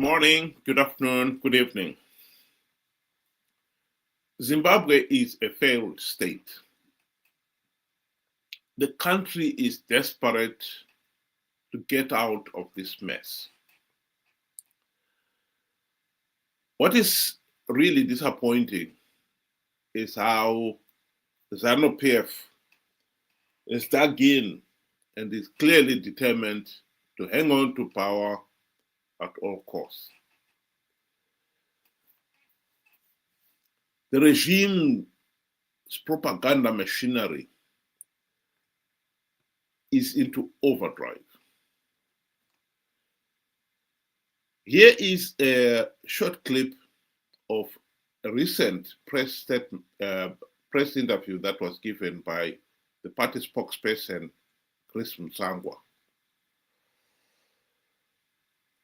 morning, good afternoon, good evening. Zimbabwe is a failed state. The country is desperate to get out of this mess. What is really disappointing is how Zanu PF is dug in and is clearly determined to hang on to power at all costs. The regime's propaganda machinery is into overdrive. Here is a short clip of a recent press interview that was given by the party spokesperson, Chris Msangwa.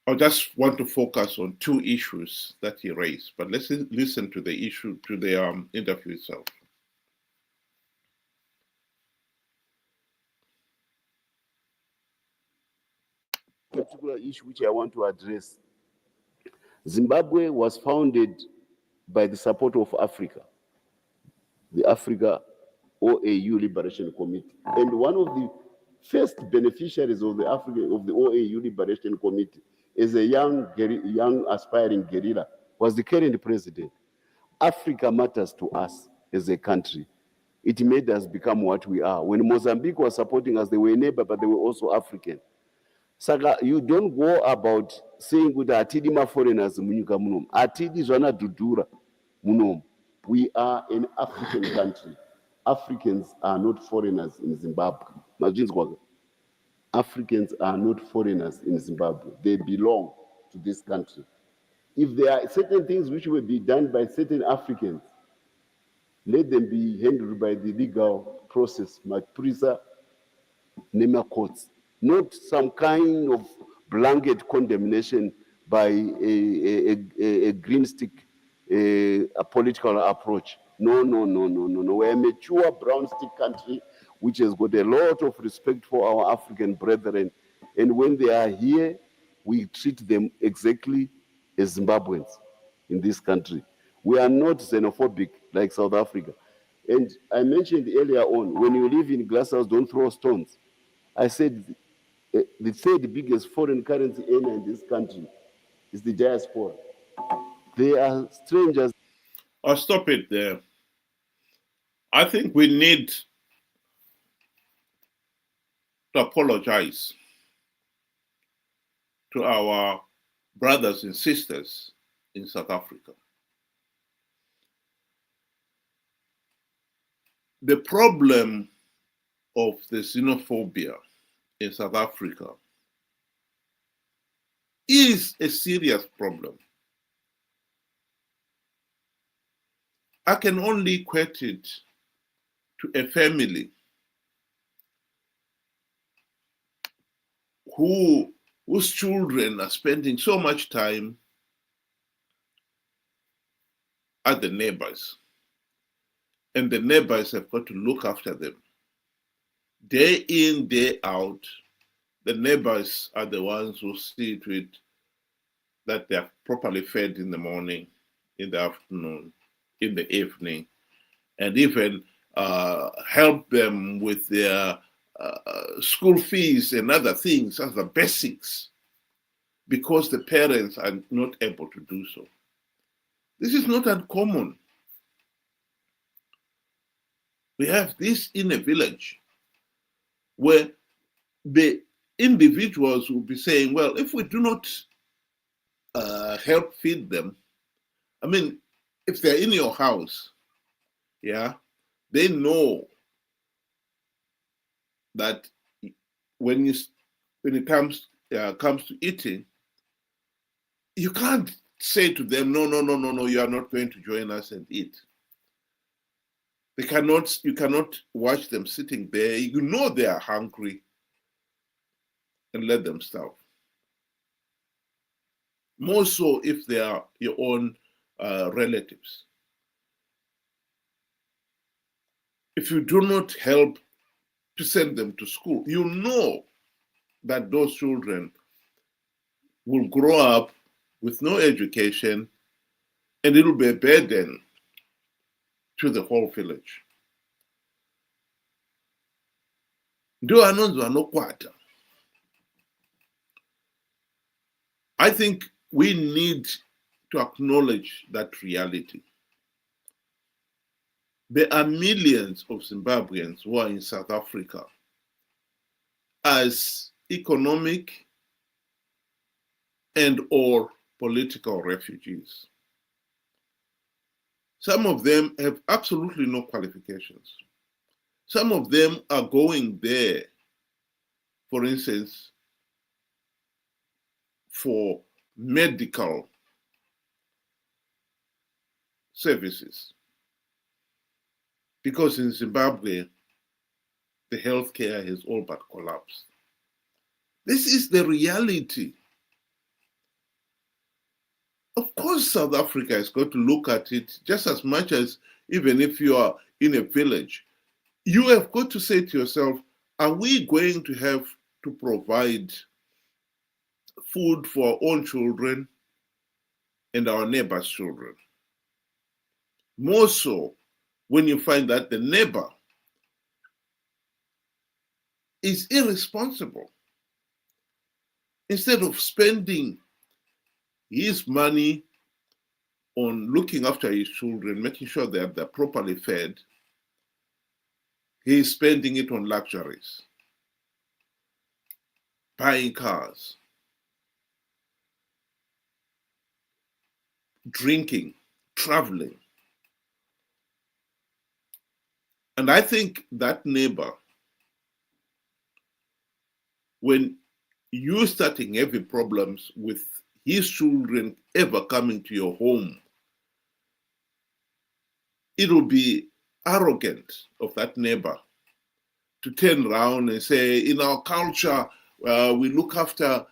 I just want to focus on two issues that he raised, but let's listen to the interview itself. Particular issue which I want to address. Zimbabwe was founded by the support of Africa, the Africa OAU Liberation Committee. And one of the first beneficiaries of the OAU Liberation Committee is a young aspiring guerrilla, was the current president. Africa matters to us as a country. It made us become what we are. When Mozambique was supporting us, they were a neighbor, but they were also African. Saka, you don't go about saying good atidi ma foreigners munyika munom. Atidi zwana dudura munom. We are an African country. Africans are not foreigners in Zimbabwe. Africans are not foreigners in Zimbabwe. They belong to this country. If there are certain things which will be done by certain Africans, let them be handled by the legal process, Maprisa Nema courts. Not some kind of blanket condemnation by a green stick a political approach. No. We're a mature brown stick country which has got a lot of respect for our African brethren. And when they are here, we treat them exactly as Zimbabweans in this country. We are not xenophobic like South Africa. And I mentioned earlier on, when you live in glass house, don't throw stones. I said the third biggest foreign currency earner in this country is the diaspora. They are strangers. I'll stop it there. I think we need to apologize to our brothers and sisters in South Africa. The problem of the xenophobia in South Africa is a serious problem. I can only equate it to a family whose children are spending so much time at the neighbors, and the neighbors have got to look after them. Day in, day out, the neighbors are the ones who see to it that they are properly fed in the morning, in the afternoon, in the evening, and even help them with their school fees and other things as the basics, because the parents are not able to do so. This is not uncommon. We have this in a village where the individuals will be saying, well, if we do not help feed them, I mean, if they're in your house, yeah, they know that when it comes to eating, you can't say to them, no, you are not going to join us and eat. You cannot watch them sitting there. You know they are hungry and let them starve. More so if they are your own relatives. If you do not help to send them to school, you know that those children will grow up with no education, and it will be a burden to the whole village. Ndio anonzwa nokwata. I think we need to acknowledge that reality. There are millions of Zimbabweans who are in South Africa as economic and or political refugees. Some of them have absolutely no qualifications. Some of them are going there, for instance, for medical services. Because in Zimbabwe, the healthcare has all but collapsed. This is the reality. Of course, South Africa is going to look at it just as much as even if you are in a village. You have got to say to yourself, are we going to have to provide food for our own children and our neighbors' children? More so when you find that the neighbor is irresponsible. Instead of spending his money on looking after his children, making sure that they're properly fed, he is spending it on luxuries, buying cars, drinking, traveling. And I think that neighbor, when you're starting having problems with his children ever coming to your home, it will be arrogant of that neighbor to turn around and say, in our culture, we look after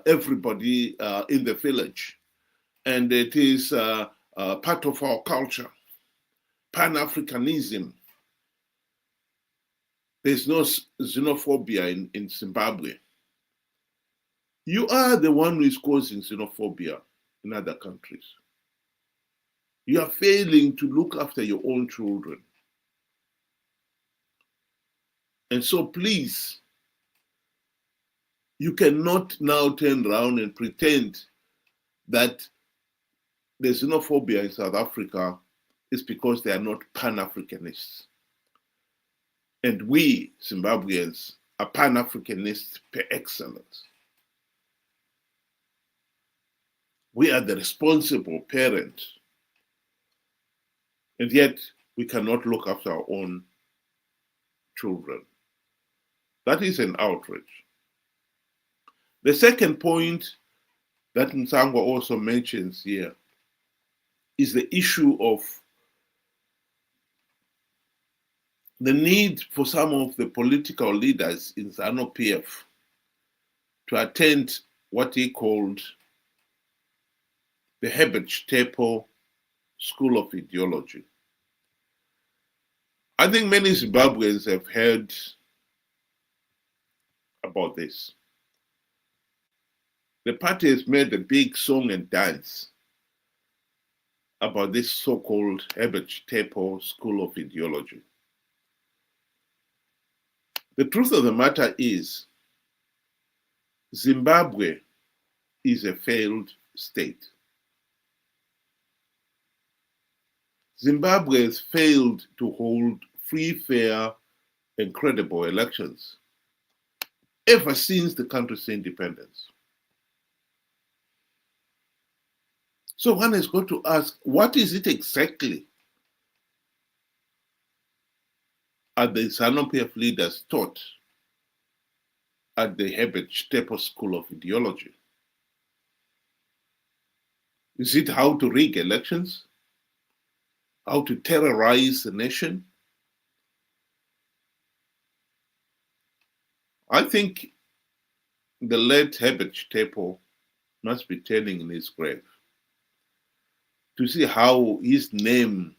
everybody in the village, and it is part of our culture. Pan-Africanism. There's no xenophobia in Zimbabwe. You are the one who is causing xenophobia in other countries. You are failing to look after your own children. And so please, you cannot now turn around and pretend that the xenophobia in South Africa is because they are not Pan-Africanists. And we, Zimbabweans, are Pan-Africanists per excellence. We are the responsible parents. And yet, we cannot look after our own children. That is an outrage. The second point that Nsangwa also mentions here is the issue of the need for some of the political leaders in Zanu PF to attend what he called the Hebert Chitepo School of Ideology. I think many Zimbabweans have heard about this. The party has made a big song and dance about this so-called Hebert Chitepo School of Ideology. The truth of the matter is, Zimbabwe is a failed state. Zimbabwe has failed to hold free, fair, and credible elections ever since the country's independence. So one has got to ask, what is it exactly are the Zanu PF leaders taught at the Hebert Chitepo School of Ideology? Is it how to rig elections? How to terrorize the nation? I think the late Hebert Chitepo must be turning in his grave to see how his name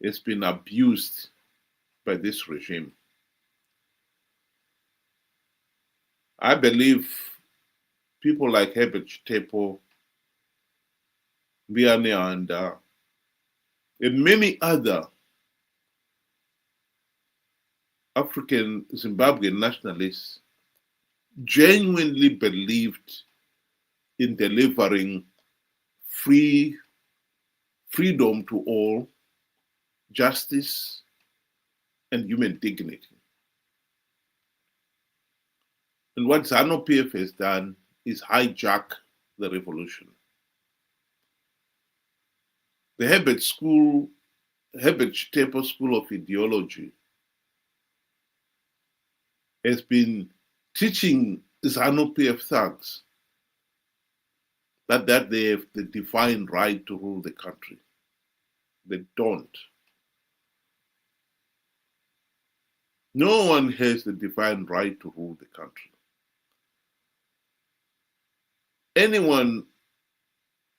has been abused by this regime. I believe people like Hebert Chitepo and many other African Zimbabwean nationalists genuinely believed in delivering freedom to all, justice, and human dignity. And what Zanu PF has done is hijack the revolution. The Hebert Chitepo School of Ideology has been teaching Zanu PF thugs that they have the divine right to rule the country. They don't. No one has the divine right to rule the country. Anyone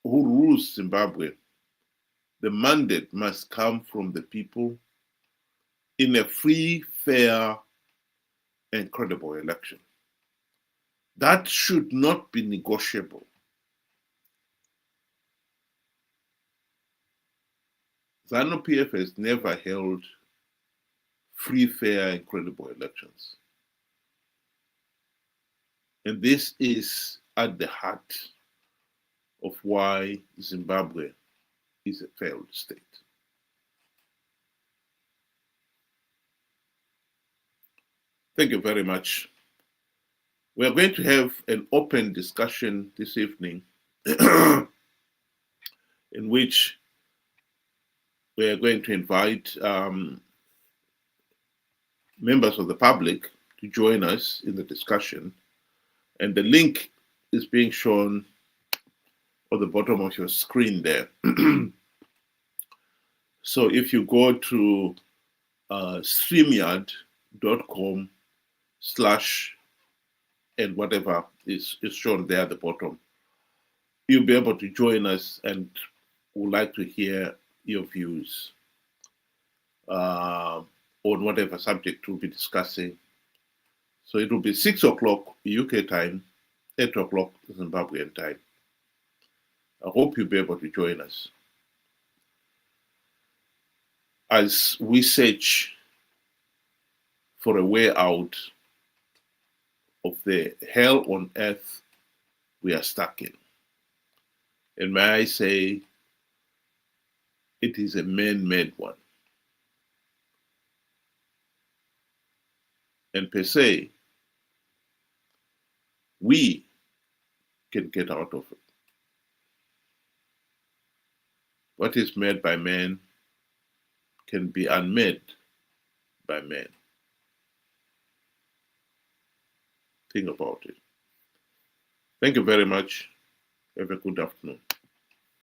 who rules Zimbabwe, the mandate must come from the people in a free, fair, and credible election. That should not be negotiable. Zanu PF has never held free, fair, and credible elections. And this is at the heart of why Zimbabwe is a failed state. Thank you very much. We are going to have an open discussion this evening in which we are going to invite members of the public to join us in the discussion. And the link is being shown at the bottom of your screen there. So if you go to streamyard.com/ and whatever is shown there at the bottom, you'll be able to join us and would like to hear your views on whatever subject we'll be discussing. So it will be 6 o'clock UK time, 8 o'clock Zimbabwean time. I hope you'll be able to join us as we search for a way out of the hell on earth we are stuck in. And may I say, it is a man-made one. And per se, we can get out of it. What is made by man can be unmade by man. Think about it. Thank you very much. Have a good afternoon.